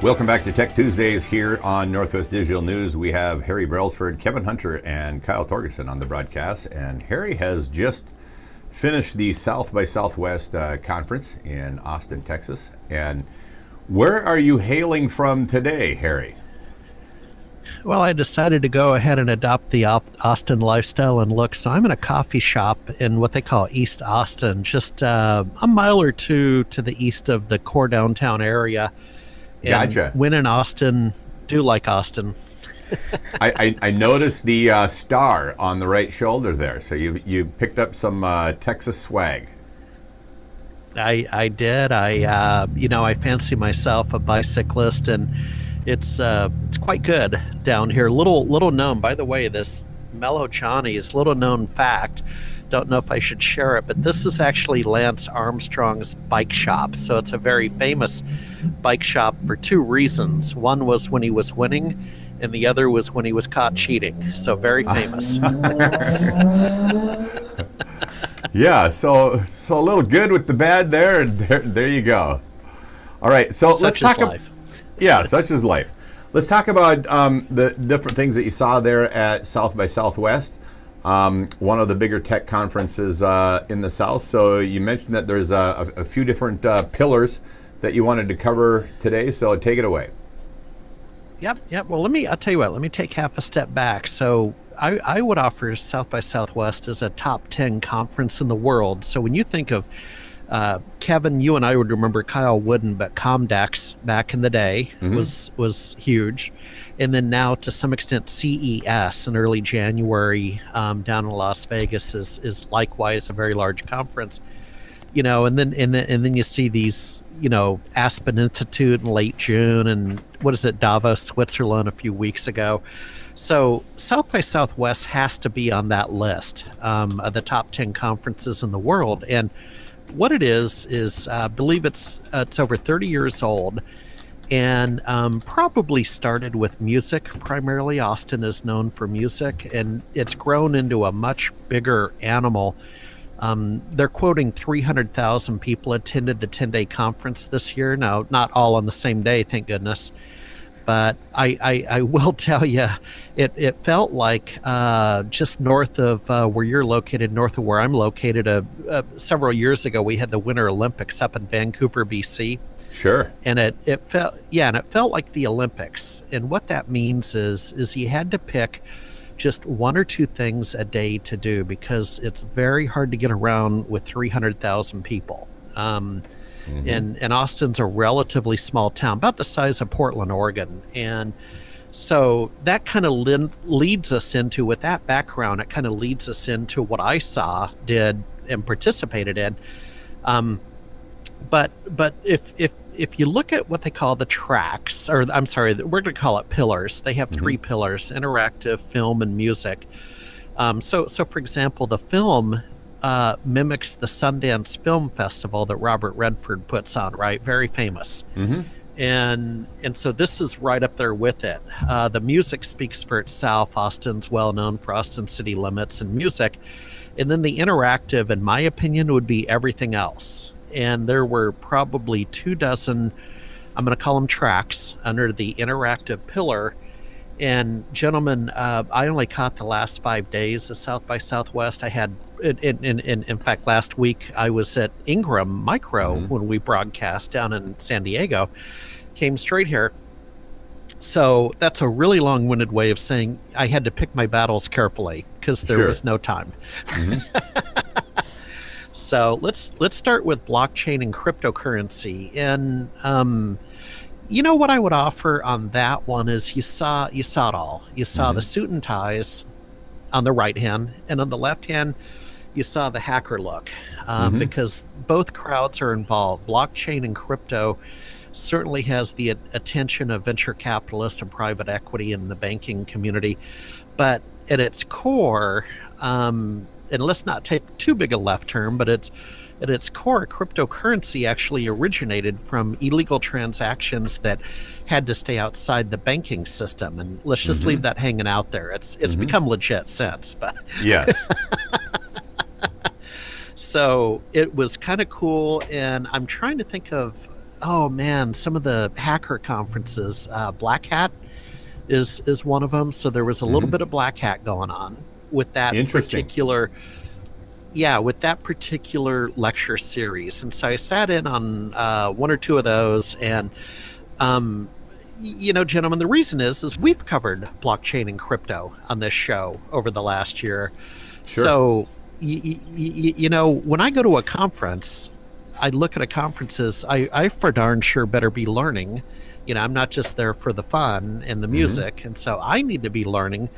Welcome back to Tech Tuesdays here on Northwest Digital News. We have Harry Brelsford, Kevin Hunter, and Kyle Torgerson on the broadcast. And Harry has just finished the South by Southwest conference in Austin, Texas. And where are you hailing from today, Harry? Well, I decided to go ahead and adopt the Austin lifestyle and look. So I'm in a coffee shop in what they call East Austin, just a mile or two to the east of the core downtown area. And Gotcha. when in Austin, do like Austin. I noticed the star on the right shoulder there. So you picked up some Texas swag. I did. I fancy myself a bicyclist, and it's quite good down here. Little known, by the way. This Mellow Johnny's little known fact. Don't know if I should share it, but this is actually Lance Armstrong's bike shop. So it's a very famous bike shop for two reasons. One was when he was winning, and the other was when he was caught cheating. So very famous. Yeah, so a little good with the bad there, and there you go. All right, so let's talk about life. Yeah, such is life. Let's talk about the different things that you saw there at South by Southwest. One of the bigger tech conferences in the South. So you mentioned that there's a few different pillars that you wanted to cover today. So take it away. Yep. Well, I'll tell you what, let me take half a step back. So I would offer South by Southwest as a top 10 conference in the world. So when you think of Kevin, you and I would remember Kyle wouldn't, but Comdex back in the day was huge. And then now, to some extent, CES in early January down in Las Vegas is likewise a very large conference. And then you see these, Aspen Institute in late June, and Davos, Switzerland a few weeks ago. So South by Southwest has to be on that list of the top 10 conferences in the world. And what it is I believe it's over 30 years old. And probably started with music. Primarily, Austin is known for music, and it's grown into a much bigger animal. They're quoting 300,000 people attended the 10-day conference this year. Now, not all on the same day, thank goodness. But I will tell you, it felt like just north of where you're located, north of where I'm located, several years ago, we had the Winter Olympics up in Vancouver, BC. Sure. And it felt like the Olympics. And what that means is you had to pick just one or two things a day to do, because it's very hard to get around with 300,000 people. And Austin's a relatively small town, about the size of Portland, Oregon. And so that kind of leads us into, with that background, it kind of leads us into what I saw, did, and participated in. But if you look at what they call the tracks, or I'm sorry, we're going to call it pillars. They have three pillars: interactive, film, and music. So for example, the film mimics the Sundance Film Festival that Robert Redford puts on, right? Very famous. And so this is right up there with it. The music speaks for itself. Austin's well known for Austin City Limits and music. And then the interactive, in my opinion, would be everything else. And there were probably 24, I'm going to call them tracks, under the interactive pillar. And gentlemen, I only caught the last 5 days of South by Southwest. I had, in fact, last week I was at Ingram Micro when we broadcast down in San Diego. Came straight here. So that's a really long-winded way of saying I had to pick my battles carefully because there was no time. So let's start with blockchain and cryptocurrency. And what I would offer on that one is you saw it all. You saw the suit and ties on the right hand, and on the left hand you saw the hacker look, because both crowds are involved. Blockchain and crypto certainly has the attention of venture capitalists and private equity in the banking community, but at its core, and let's not take too big a left turn, but at its core, cryptocurrency actually originated from illegal transactions that had to stay outside the banking system. And let's just leave that hanging out there. It's become legit since. But yes. So it was kind of cool. And I'm trying to think of oh man, some of the hacker conferences. Black Hat is one of them. So there was a little bit of Black Hat going on with that particular. Yeah, with that particular lecture series. And so I sat in on one or two of those. And, gentlemen, the reason is we've covered blockchain and crypto on this show over the last year. Sure. So, when I go to a conference, I look at a conference as I for darn sure better be learning. I'm not just there for the fun and the music. And so I need to be learning.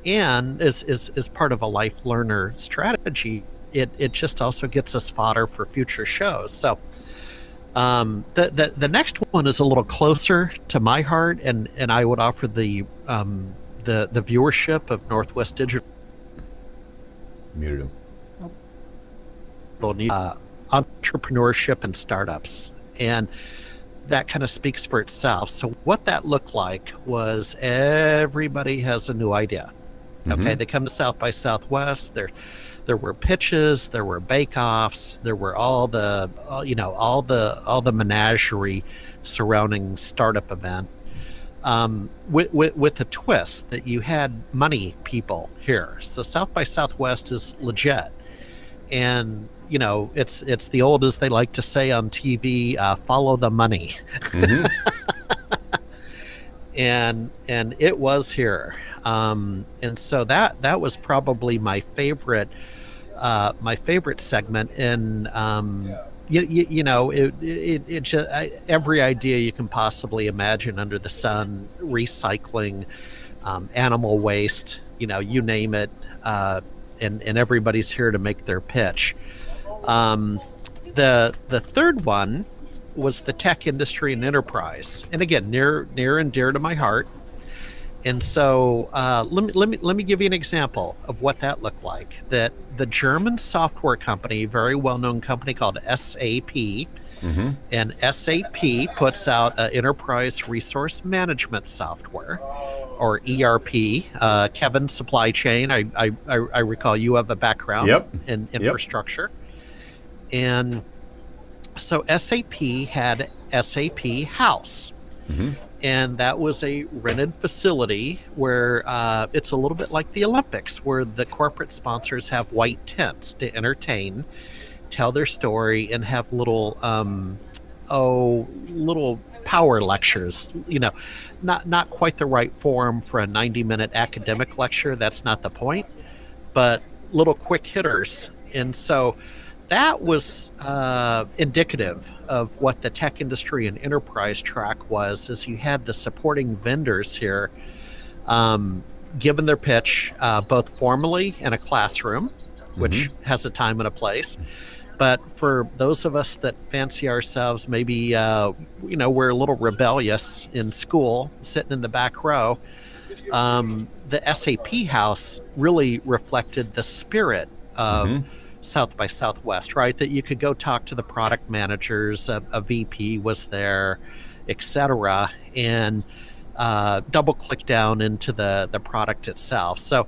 And as part of a life learner strategy, it just also gets us fodder for future shows. So the next one is a little closer to my heart, and I would offer the viewership of Northwest Digital. Muted him. Entrepreneurship and startups, and that kind of speaks for itself. So what that looked like was everybody has a new idea. Okay, they come to South by Southwest. There were pitches, there were bake-offs, there were all the menagerie surrounding startup event. With a twist that you had money people here. So South by Southwest is legit, and it's the old, as they like to say on TV, follow the money. and it was here. And so that was probably my favorite segment. And it just, every idea you can possibly imagine under the sun, recycling, animal waste, you name it, and everybody's here to make their pitch. The third one was the tech industry and enterprise, and again, near and dear to my heart. And so let me give you an example of what that looked like. That the German software company, very well-known company called SAP, and SAP puts out enterprise resource management software, or ERP. Kevin, supply chain. I recall you have a background in infrastructure, and so SAP had SAP House. And that was a rented facility where it's a little bit like the Olympics, where the corporate sponsors have white tents to entertain, tell their story, and have little power lectures. Not quite the right form for a 90-minute academic lecture. That's not the point, but little quick hitters. And so that was indicative of what the tech industry and enterprise track was, as you had the supporting vendors here given their pitch, both formally in a classroom, which has a time and a place. But for those of us that fancy ourselves, maybe, we're a little rebellious in school, sitting in the back row, the SAP House really reflected the spirit of South by Southwest, right? That you could go talk to the product managers, a VP was there, etc., and double click down into the product itself. So,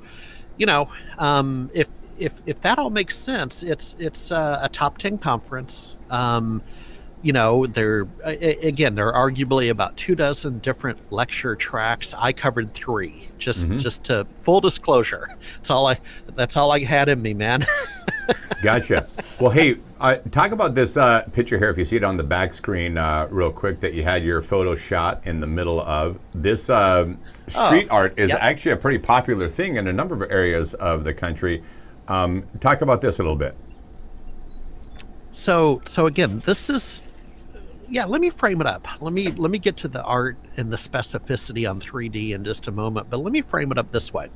if that all makes sense, it's a top 10 conference. There are arguably about 24 different lecture tracks. I covered 3, just to full disclosure. That's all I had in me, man. Gotcha. Well, hey, talk about this picture here. If you see it on the back screen real quick, that you had your photo shot in the middle of. This street art is actually a pretty popular thing in a number of areas of the country. Talk about this a little bit. So again, this is, let me frame it up. Let me get to the art and the specificity on 3D in just a moment, but let me frame it up this way.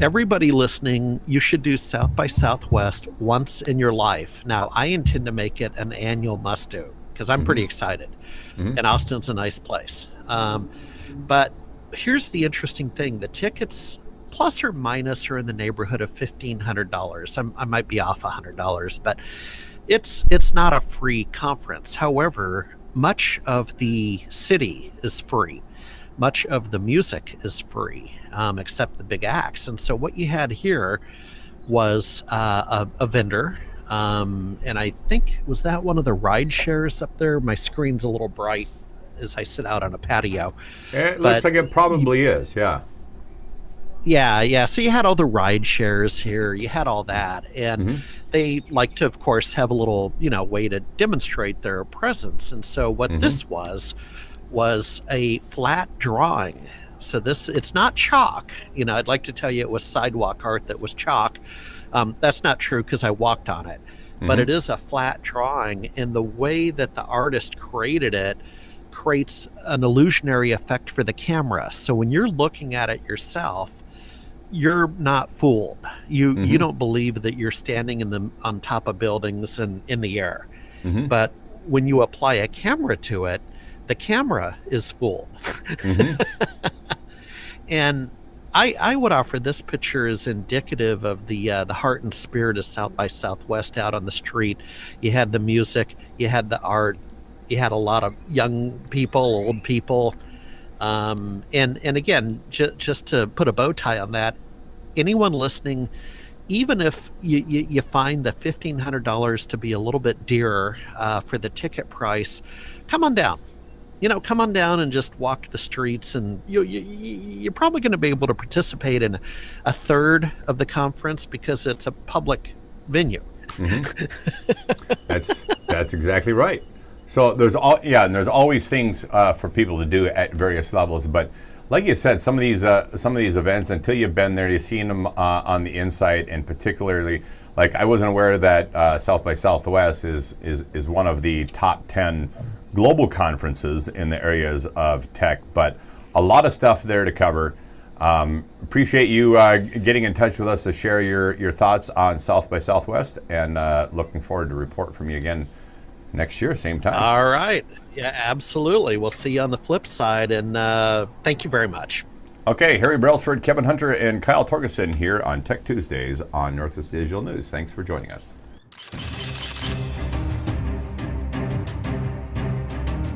Everybody listening, you should do South by Southwest once in your life. Now, I intend to make it an annual must-do because I'm pretty excited, and Austin's a nice place. But here's the interesting thing. The tickets, plus or minus, are in the neighborhood of $1,500. I might be off $100, but it's not a free conference. However, much of the city is free. Much of the music is free, except the big acts. And so what you had here was a vendor And I think, was that one of the ride shares up there? My screen's a little bright as I sit out on a patio. It looks like it probably is, yeah. Yeah. So you had all the ride shares here. You had all that. And they like to, of course, have a little, way to demonstrate their presence. And so what this was a flat drawing. So it's not chalk. I'd like to tell you it was sidewalk art that was chalk. That's not true because I walked on it. But it is a flat drawing. And the way that the artist created it creates an illusionary effect for the camera. So when you're looking at it yourself, you're not fooled. You don't believe that you're standing on top of buildings and in the air. But when you apply a camera to it, the camera is fooled. And I would offer this picture as indicative of the heart and spirit of South by Southwest out on the street. You had the music, you had the art, you had a lot of young people, old people. And again, just to put a bow tie on that, anyone listening, even if you find the $1,500 to be a little bit dearer for the ticket price, come on down. Come on down and just walk the streets, and you're probably going to be able to participate in a third of the conference because it's a public venue. That's exactly right. So there's always things for people to do at various levels. But like you said, some of these events, until you've been there, you've seen them on the inside, and particularly, like, I wasn't aware that South by Southwest is one of the top 10 global conferences in the areas of tech, but a lot of stuff there to cover. Appreciate you getting in touch with us to share your thoughts on South by Southwest, and looking forward to report from you again next year, same time. All right. Yeah, absolutely. We'll see you on the flip side, and thank you very much. Okay, Harry Brelsford, Kevin Hunter, and Kyle Torgerson here on Tech Tuesdays on Northwest Digital News. Thanks for joining us.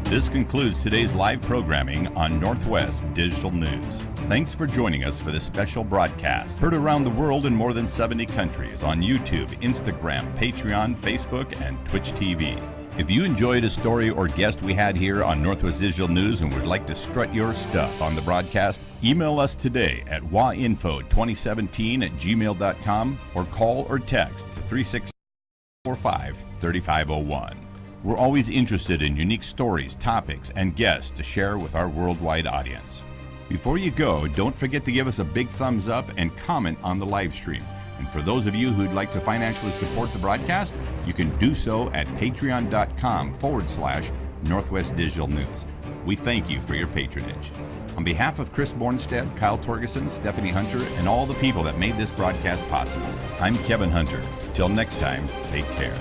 This concludes today's live programming on Northwest Digital News. Thanks for joining us for this special broadcast. Heard around the world in more than 70 countries on YouTube, Instagram, Patreon, Facebook, and Twitch TV. If you enjoyed a story or guest we had here on Northwest Digital News and would like to strut your stuff on the broadcast, email us today at wainfo2017@gmail.com or call or text 3645-3501. We're always interested in unique stories, topics, and guests to share with our worldwide audience. Before you go, don't forget to give us a big thumbs up and comment on the live stream. And for those of you who'd like to financially support the broadcast, you can do so at patreon.com/Northwest Digital News. We thank you for your patronage. On behalf of Chris Bornstead, Kyle Torgerson, Stephanie Hunter, and all the people that made this broadcast possible, I'm Kevin Hunter. Till next time, take care.